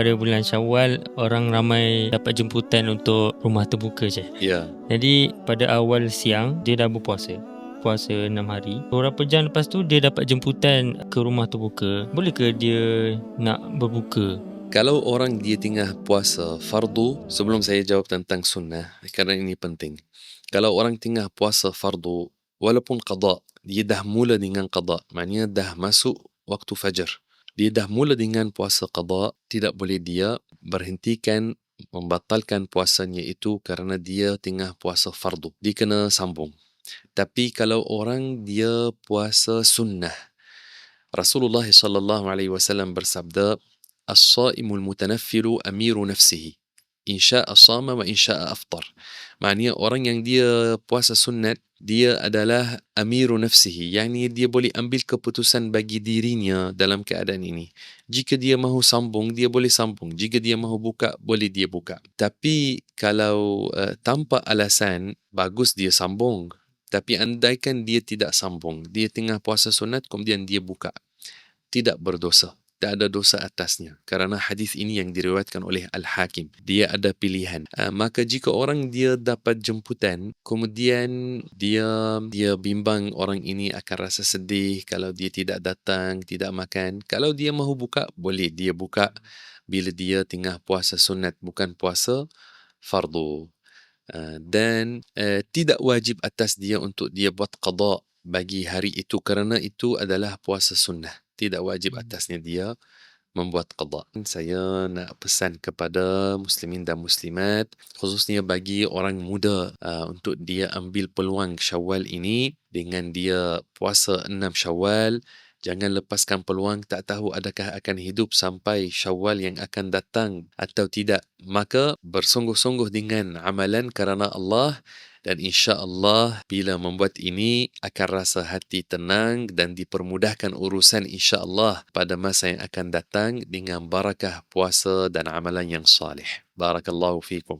Pada bulan Syawal, orang ramai dapat jemputan untuk rumah terbuka je. Ya. Jadi pada awal siang dia dah berpuasa. Puasa 6 hari. Beberapa jam lepas tu dia dapat jemputan ke rumah terbuka. Boleh ke dia nak berbuka? Kalau orang dia tengah puasa fardu, sebelum saya jawab tentang sunnah, kerana ini penting. Kalau orang tengah puasa fardu, walaupun qada, dia dah mula dengan qada, maknanya dah masuk waktu fajar. Dia dah mula dengan puasa qada, tidak boleh dia berhentikan, membatalkan puasanya itu kerana dia tengah puasa fardu. Dia kena sambung. Tapi kalau orang dia puasa sunnah, Rasulullah sallallahu alaihi wasallam bersabda, "As-saimul mutanaffilu amiru nafsihi. In syaa shama wa in syaa aftar." Maknanya orang yang dia puasa sunat, dia adalah amiru nafsihi, yakni dia boleh ambil keputusan bagi dirinya dalam keadaan ini. Jika dia mahu sambung, dia boleh sambung. Jika dia mahu buka, boleh dia buka. Tapi kalau tanpa alasan, bagus dia sambung. Tapi andaikan dia tidak sambung, dia tengah puasa sunat kemudian dia buka, tidak berdosa, tak ada dosa atasnya, kerana hadis ini yang diriwayatkan oleh Al-Hakim. Dia ada pilihan. Maka jika orang dia dapat jemputan, kemudian dia bimbang orang ini akan rasa sedih kalau dia tidak datang, tidak makan. Kalau dia mahu buka, boleh dia buka bila dia tengah puasa sunat, bukan puasa fardu. Dan tidak wajib atas dia untuk dia buat qada bagi hari itu kerana itu adalah puasa sunnah. Tidak wajib atasnya dia membuat qada. Saya nak pesan kepada muslimin dan muslimat, khususnya bagi orang muda, untuk dia ambil peluang Syawal ini dengan dia puasa 6 Syawal. Jangan lepaskan peluang, tak tahu adakah akan hidup sampai Syawal yang akan datang atau tidak. Maka bersungguh-sungguh dengan amalan kerana Allah, dan insya-Allah bila membuat ini akan rasa hati tenang dan dipermudahkan urusan insya-Allah pada masa yang akan datang dengan barakah puasa dan amalan yang salih. Barakallahu fikum.